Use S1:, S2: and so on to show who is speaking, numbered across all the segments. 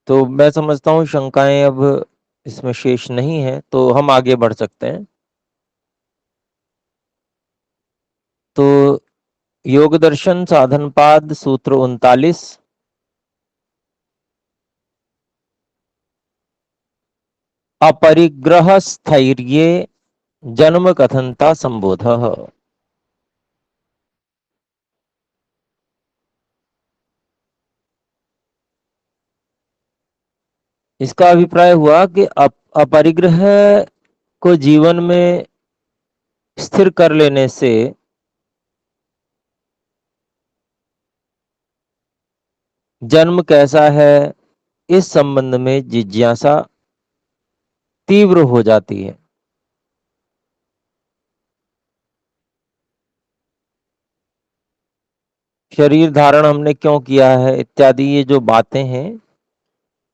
S1: तो मैं समझता हूँ शंकाएँ अब इसमें शेष नहीं है, तो हम आगे बढ़ सकते हैं। तो योग दर्शन साधनपाद सूत्र 39। अपरिग्रह स्थैर्ये जन्म कथनता संबोधः। इसका अभिप्राय हुआ कि अपरिग्रह को जीवन में स्थिर कर लेने से जन्म कैसा है, इस संबंध में जिज्ञासा तीव्र हो जाती है। शरीर धारण हमने क्यों किया है इत्यादि ये जो बातें हैं,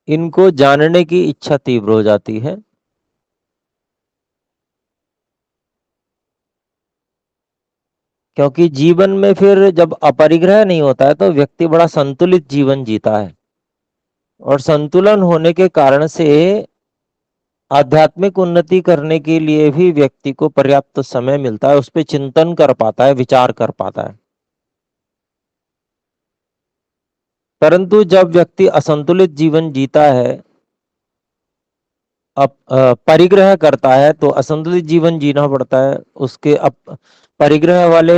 S1: इनको जानने की इच्छा तीव्र हो जाती है। क्योंकि जीवन में फिर जब अपरिग्रह नहीं होता है तो व्यक्ति बड़ा संतुलित जीवन जीता है, और संतुलन होने के कारण से आध्यात्मिक उन्नति करने के लिए भी व्यक्ति को पर्याप्त समय मिलता है, उस पर चिंतन कर पाता है, विचार कर पाता है। परंतु जब व्यक्ति असंतुलित जीवन जीता है, परिग्रह करता है, तो असंतुलित जीवन जीना पड़ता है उसके। परिग्रह वाले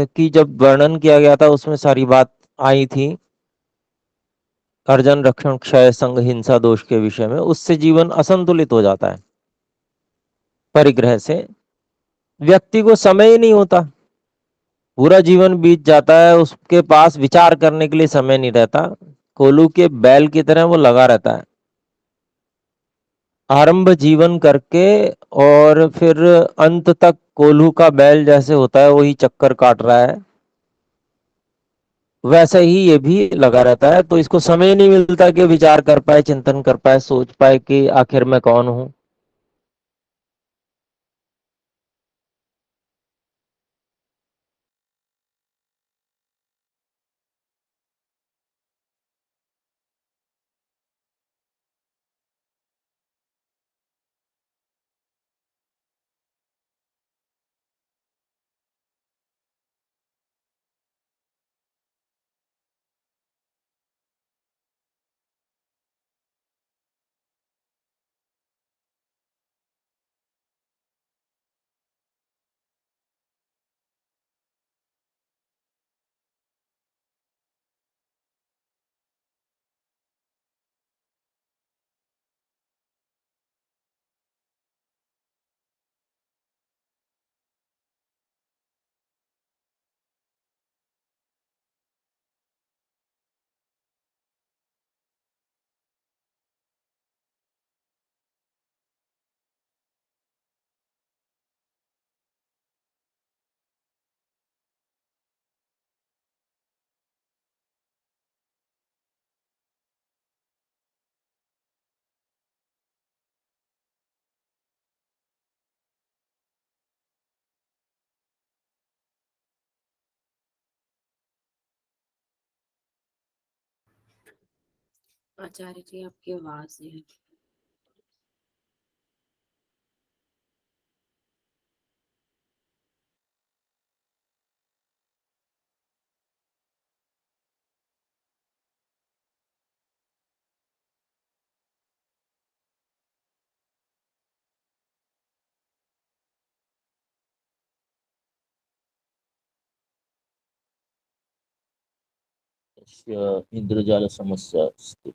S1: की जब वर्णन किया गया था उसमें सारी बात आई थी, अर्जन रक्षण क्षय संग हिंसा दोष के विषय में, उससे जीवन असंतुलित हो जाता है। परिग्रह से व्यक्ति को समय ही नहीं होता, पूरा जीवन बीत जाता है, उसके पास विचार करने के लिए समय नहीं रहता। कोल्हू के बैल की तरह वो लगा रहता है, आरंभ जीवन करके और फिर अंत तक कोल्हू का बैल जैसे होता है वही चक्कर काट रहा है, वैसा ही ये भी लगा रहता है। तो इसको समय नहीं मिलता कि विचार कर पाए, चिंतन कर पाए, सोच पाए कि आखिर मैं कौन हूं।
S2: आचार्य जी आपकी आवाज नहीं।
S1: इंद्रजाल समस्या अस्ति।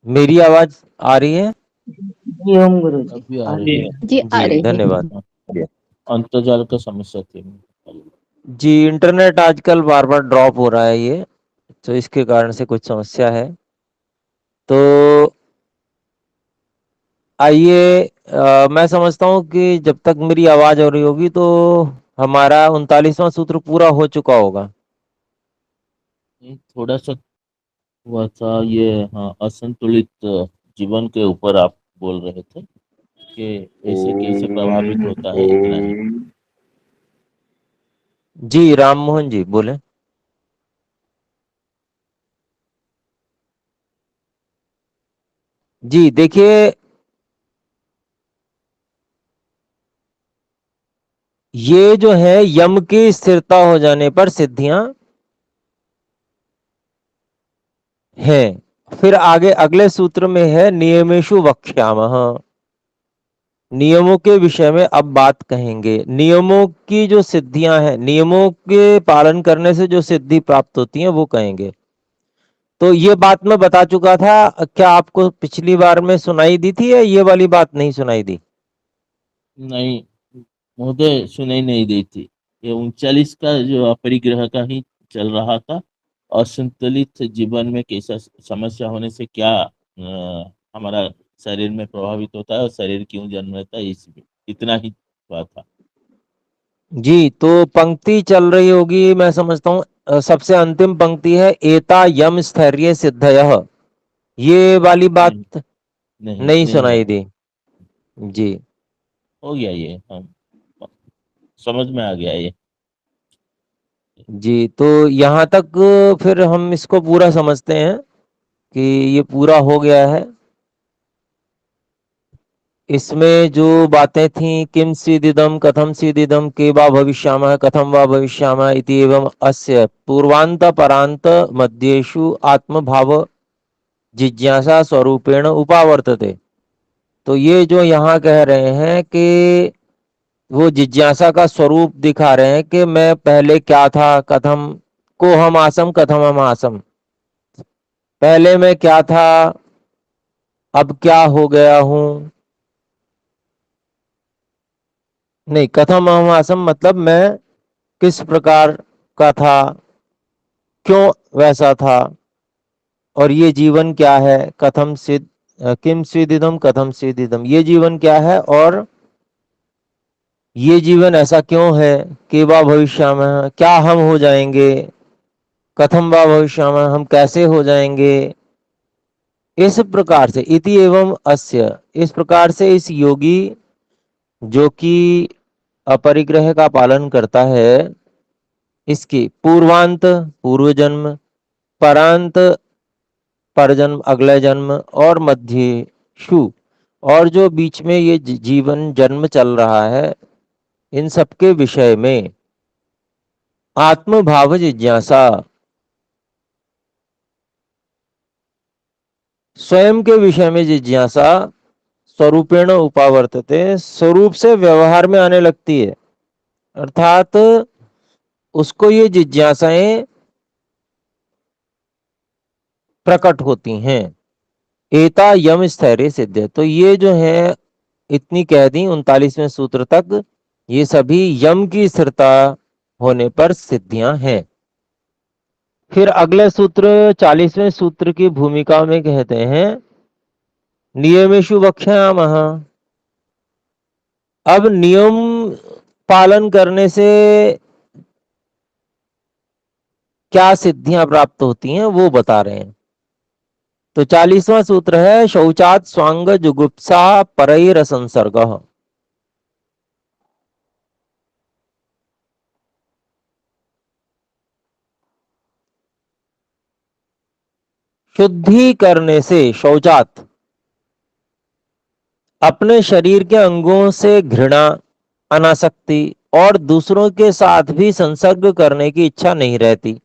S1: मेरी आवाज आ रही है?
S3: जी ओम गुरु जी
S4: अभी आ
S3: आ
S4: रही
S3: रही
S4: है।
S3: है।
S5: जी आ
S1: जी
S5: रही है।
S1: धन्यवाद।
S4: अंतर्जाल का समस्या थी।
S1: जी इंटरनेट आजकल बार बार ड्रॉप हो रहा है ये, तो इसके कारण से कुछ समस्या है। तो आइए, मैं समझता हूँ कि जब तक मेरी आवाज हो रही होगी तो हमारा 39वां सूत्र पूरा हो चुका होगा।
S4: थोड़ा सा हुआ था ये, हाँ, असंतुलित जीवन के ऊपर आप बोल रहे थे कि ऐसे कैसे प्रभावित होता है, इतना ही।
S1: जी राम मोहन जी बोले। जी देखिए, ये जो है यम की स्थिरता हो जाने पर सिद्धियां हैं। फिर आगे अगले सूत्र में है नियमेषु वक्ष्यामः। नियमों के विषय में अब बात कहेंगे। नियमों की जो सिद्धियां हैं, नियमों के पालन करने से जो सिद्धि प्राप्त होती है वो कहेंगे। तो ये बात मैं बता चुका था, क्या आपको पिछली बार में सुनाई दी थी या ये वाली बात नहीं सुनाई दी?
S4: नहीं महोदय, सुनाई नहीं दी थी। ये 39 का जो अपरिग्रह का ही चल रहा था। असंतुलित जीवन में कैसा समस्या होने से क्या हमारा शरीर में प्रभावित होता है और शरीर क्यों जन्म लेता है, इस इतना ही बात था।
S1: जी तो पंक्ति चल रही होगी, मैं समझता हूँ सबसे अंतिम पंक्ति है एता यम स्थैर्य सिद्धयः। ये वाली बात
S4: नहीं
S1: नहीं
S4: नहीं
S1: सुनाई
S4: है।
S1: दी। जी
S4: हो गया ये, हम समझ में आ गया ये।
S1: जी, तो यहाँ तक फिर हम इसको पूरा समझते हैं कि ये पूरा हो गया है। इसमें जो बातें थी, किम सीदिदम कथम सीदिदम के वा भविष्यामः कथम वा भविष्यामः इति एवं अस्य पूर्वांत परांत मध्येषु आत्मभाव जिज्ञासा स्वरूपेण उपावर्तते। तो ये जो यहाँ कह रहे हैं कि वो जिज्ञासा का स्वरूप दिखा रहे हैं कि मैं पहले क्या था, कथम को हम आसम कथम हम आसम, पहले मैं क्या था अब क्या हो गया हूं। नहीं, कथम हम आसम मतलब मैं किस प्रकार का था, क्यों वैसा था, और ये जीवन क्या है, कथम सिद्ध किम स्विदिदम कथम स्विदिदम, ये जीवन क्या है और ये जीवन ऐसा क्यों है, कि वा भविष्यामः क्या हम हो जाएंगे, कथम वा भविष्यामः हम कैसे हो जाएंगे। इस प्रकार से इति एवं अस्य, इस प्रकार से इस योगी जो कि अपरिग्रह का पालन करता है, इसकी पूर्वांत पूर्व जन्म, परांत परजन्म अगला जन्म, और मध्य शु, और जो बीच में ये जीवन जन्म चल रहा है, इन सबके विषय में आत्मभाव जिज्ञासा, स्वयं के विषय में जिज्ञासा स्वरूपेण उपावर्तते, स्वरूप से व्यवहार में आने लगती है। अर्थात उसको ये जिज्ञासाएं प्रकट होती हैं। एता यम स्थैर्य सिद्ध, तो ये जो है इतनी कह दी 39वें सूत्र तक, ये सभी यम की स्थिरता होने पर सिद्धियां हैं। फिर अगले सूत्र 40वें सूत्र की भूमिका में कहते हैं नियमेषु वक्ष्यामः। अब नियम पालन करने से क्या सिद्धियां प्राप्त होती हैं वो बता रहे हैं। तो 40वां सूत्र है शौचात स्वांग जुगुप्सा परैर संसर्गः। शुद्धि करने से, शौचात अपने शरीर के अंगों से घृणा, अनासक्ति और दूसरों के साथ भी संसर्ग करने की इच्छा नहीं रहती।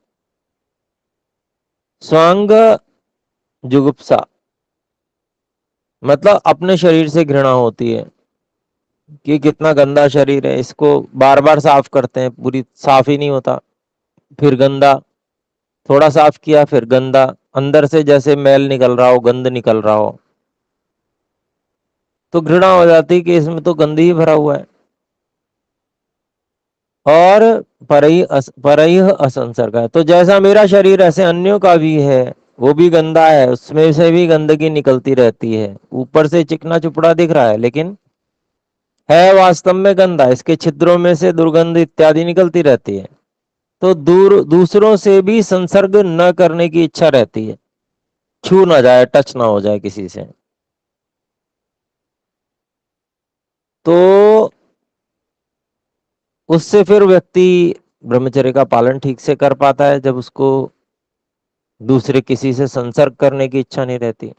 S1: स्वांग जुगुप्सा मतलब अपने शरीर से घृणा होती है कि कितना गंदा शरीर है, इसको बार बार साफ करते हैं, पूरी साफ ही नहीं होता, फिर गंदा। थोड़ा साफ किया फिर गंदा, अंदर से जैसे मैल निकल रहा हो, गंद निकल रहा हो, तो घृणा हो जाती कि इसमें तो गंद ही भरा हुआ है। और परैः असंसर्ग है, तो जैसा मेरा शरीर ऐसे अन्यों का भी है, वो भी गंदा है, उसमें से भी गंदगी निकलती रहती है। ऊपर से चिकना चुपड़ा दिख रहा है लेकिन है वास्तव में गंदा, इसके छिद्रों में से दुर्गंध इत्यादि निकलती रहती है। तो दूसरों से भी संसर्ग न करने की इच्छा रहती है, छू ना जाए, टच ना हो जाए किसी से। तो उससे फिर व्यक्ति ब्रह्मचर्य का पालन ठीक से कर पाता है, जब उसको दूसरे किसी से संसर्ग करने की इच्छा नहीं रहती,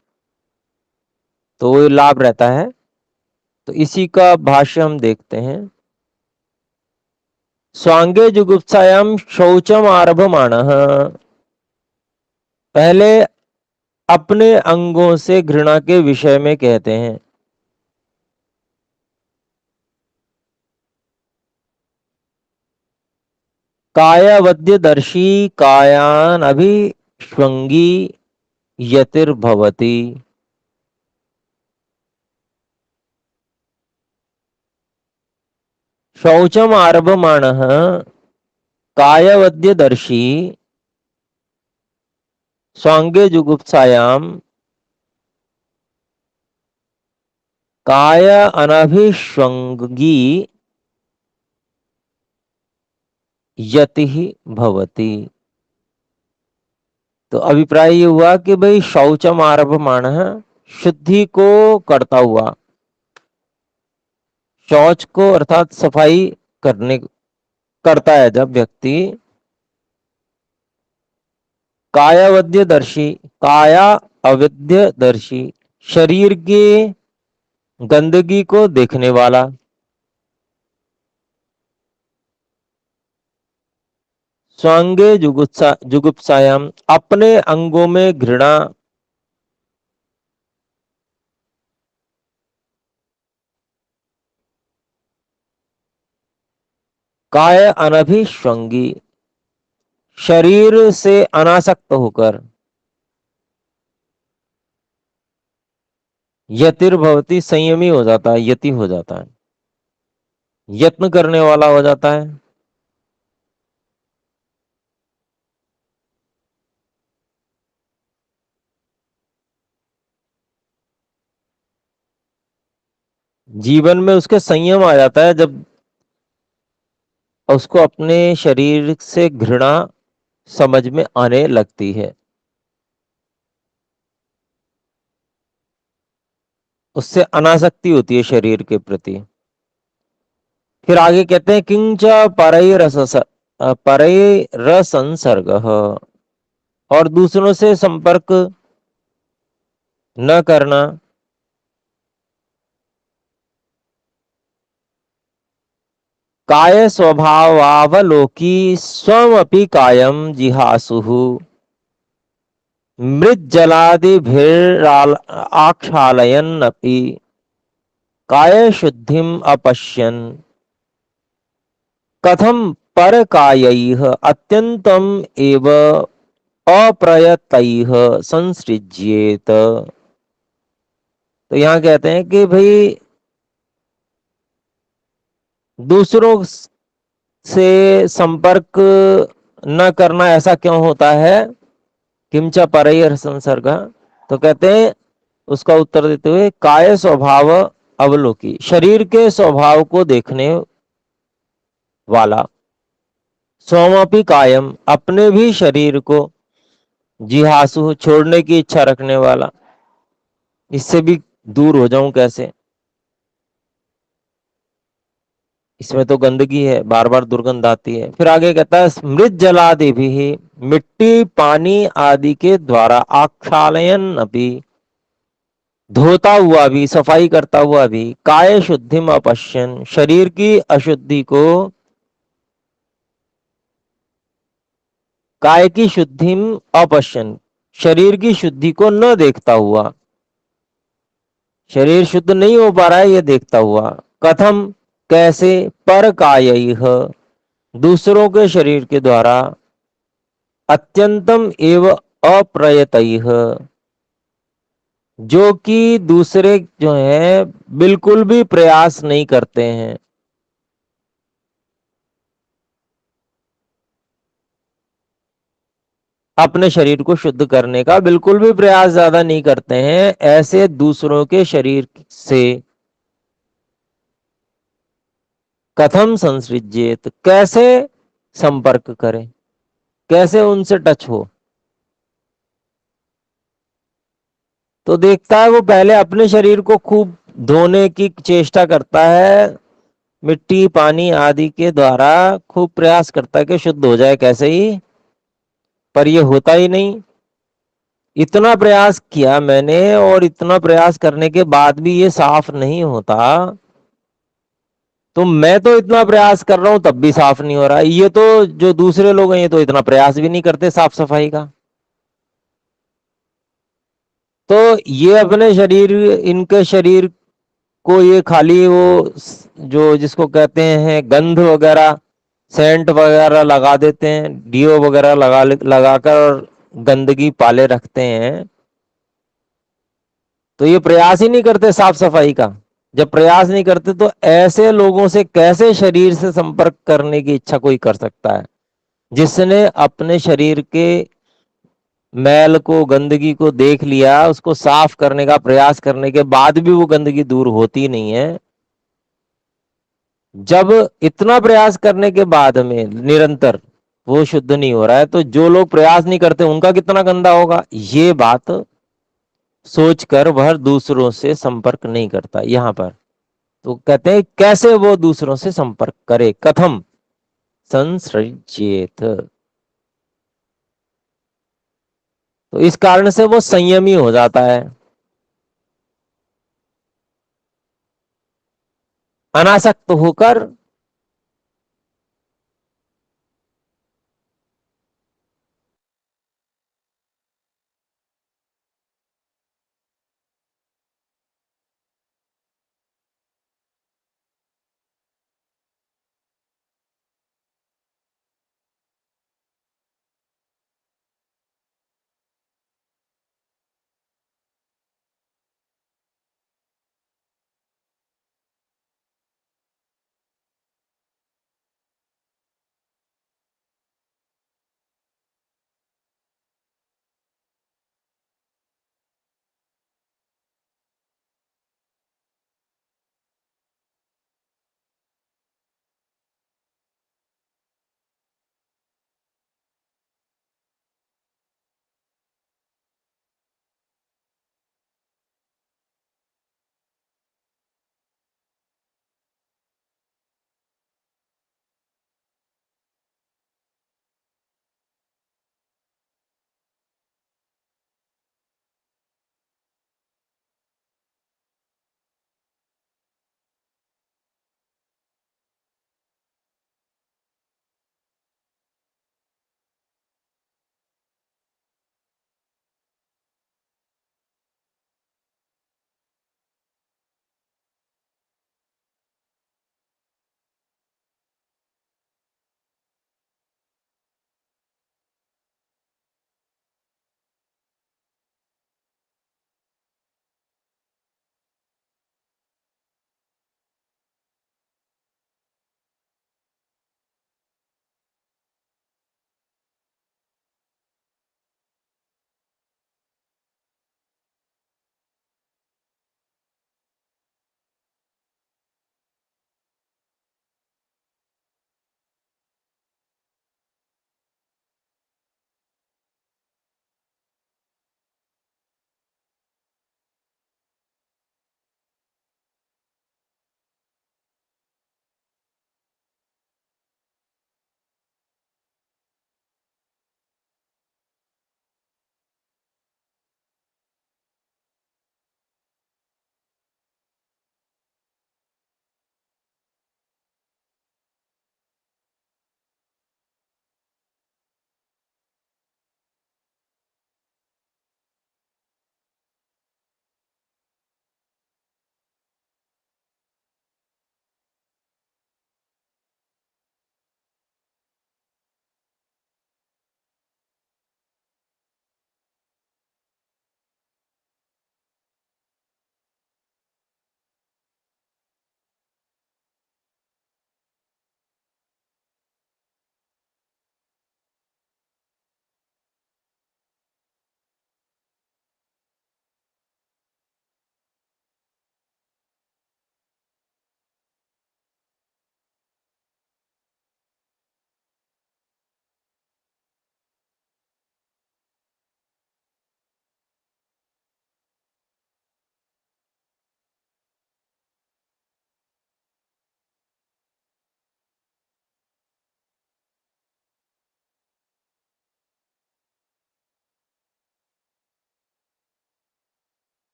S1: तो वो लाभ रहता है। तो इसी का भाष्य हम देखते हैं। स्वांगे जुगुप्सायाम शौचम आरभमाणः, पहले अपने अंगों से घृणा के विषय में कहते हैं। कायावद्यदर्शी कायान अभिष्वंगी यतिर्भवति। शौचम आरभमाणः कायावद्यदर्शी स्वांगे जुगुप्सायाम काय अनभिष्वंगी यतिः भवति। तो अभिप्राय ये हुआ कि भाई शौचम आरभमाणः, शुद्धि को करता हुआ, शौच को अर्थात सफाई करने करता है जब व्यक्ति, कायावद्यदर्शी, काया अविद्यदर्शी, शरीर की गंदगी को देखने वाला, स्वांगे जुगुप्सायाम, अपने अंगों में घृणा, काय अनभिष्वंगी, शरीर से अनासक्त होकर, यतिर्भवति, संयमी हो जाता है, यति हो जाता है, यत्न करने वाला हो जाता है। जीवन में उसके संयम आ जाता है जब उसको अपने शरीर से घृणा समझ में आने लगती है, उससे अनासक्ति होती है शरीर के प्रति। फिर आगे कहते हैं किंच परैरसंसर्ग, और दूसरों से संपर्क न करना, काय स्वभावावलोकी स्वमपि कायम जिहासुः मृज्जलादिभिराक्षालयन्नपि काय शुद्धिम अपश्यन् कथम परकायैः अत्यंतम एव अप्रयतैः संसृज्येत। तो यहाँ कहते हैं कि भाई दूसरों से संपर्क न करना ऐसा क्यों होता है, किंचा परैर संसर्ग। तो कहते हैं उसका उत्तर देते हुए, काय स्वभाव अवलोकी, शरीर के स्वभाव को देखने वाला, स्वमपि कायम, अपने भी शरीर को, जिहासु, छोड़ने की इच्छा रखने वाला, इससे भी दूर हो जाऊं कैसे, इसमें तो गंदगी है, बार बार दुर्गंध आती है। फिर आगे कहता है मृत जलादि भी, मिट्टी पानी आदि के द्वारा, आक्षालयन अभी, धोता हुआ भी, सफाई करता हुआ भी, काय शुद्धिम अपश्यन, शरीर की अशुद्धि को, काय की शुद्धिम अपश्यन, शरीर की शुद्धि को न देखता हुआ, शरीर शुद्ध नहीं हो पा रहा है ये देखता हुआ, कथम, कैसे, पर कायैः, दूसरों के शरीर के द्वारा, अत्यंतम एव अप्रयतैः, जो कि दूसरे जो है बिल्कुल भी प्रयास नहीं करते हैं। अपने शरीर को शुद्ध करने का बिल्कुल भी प्रयास ज्यादा नहीं करते हैं, ऐसे दूसरों के शरीर से कथम संसृज्येत, कैसे संपर्क करें, कैसे उनसे टच हो। तो देखता है वो पहले अपने शरीर को खूब धोने की चेष्टा करता है, मिट्टी पानी आदि के द्वारा खूब प्रयास करता है कि शुद्ध हो जाए कैसे ही, पर ये होता ही नहीं। इतना प्रयास किया मैंने और इतना प्रयास करने के बाद भी ये साफ नहीं होता, तो मैं तो इतना प्रयास कर रहा हूं तब भी साफ नहीं हो रहा। ये तो जो दूसरे लोग हैं ये तो इतना प्रयास भी नहीं करते साफ सफाई का। तो ये अपने शरीर, इनके शरीर को ये खाली वो जो जिसको कहते हैं गंध वगैरह, सेंट वगैरह लगा देते हैं, डीओ वगैरह लगाकर गंदगी पाले रखते हैं। तो ये प्रयास ही नहीं करते साफ सफाई का। जब प्रयास नहीं करते तो ऐसे लोगों से कैसे शरीर से संपर्क करने की इच्छा कोई कर सकता है, जिसने अपने शरीर के मैल को गंदगी को देख लिया, उसको साफ करने का प्रयास करने के बाद भी वो गंदगी दूर होती नहीं है। जब इतना प्रयास करने के बाद में निरंतर वो शुद्ध नहीं हो रहा है, तो जो लोग प्रयास नहीं करते उनका कितना गंदा होगा, ये बात सोचकर वह दूसरों से संपर्क नहीं करता। यहां पर तो कहते हैं कैसे वो दूसरों से संपर्क करे, कथम संसृज्येत। तो इस कारण से वो संयमी हो जाता है, अनासक्त होकर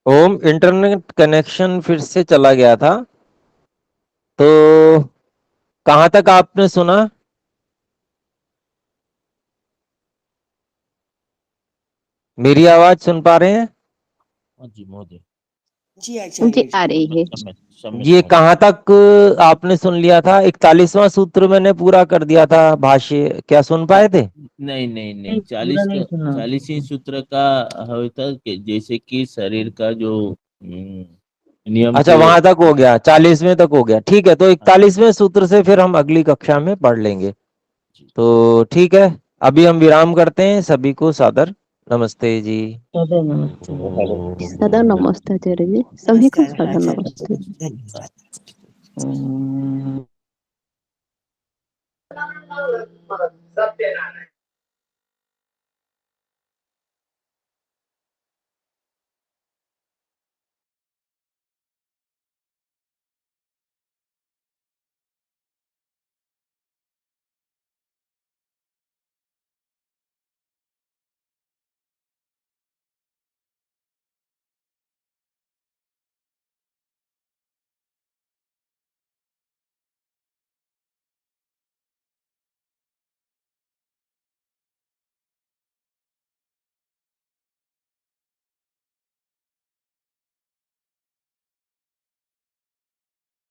S1: ओम, इंटरनेट कनेक्शन फिर से चला गया था, तो कहाँ तक आपने सुना? मेरी आवाज सुन पा रहे हैं?
S4: हाँ जी महोदय।
S5: जी आ रही है।
S4: सम्यक
S1: ये
S4: महोदय।
S1: कहाँ तक आपने सुन लिया था? 41वां सूत्र मैंने पूरा कर दिया था, भाष्य क्या सुन पाए थे?
S4: नहीं नहीं नहीं,
S3: नहीं, पूरा नहीं सुना।
S4: 40वीं सूत्र का होता कि जैसे कि शरीर का जो नियम
S1: अच्छा,
S4: को।
S1: वहां तक हो गया, 40वें तक हो गया, ठीक है। तो 41वें सूत्र से फिर हम अगली कक्षा में पढ़ लेंगे। तो ठीक है, अभी हम विराम करते हैं। सभी को सादर नमस्ते जी।
S3: सदा नमस्ते।
S5: सदा नमस्ते आचार्य जी, सभी को सदा नमस्ते।
S4: धन्यवाद।
S3: ओम।
S6: सत्यनारायण।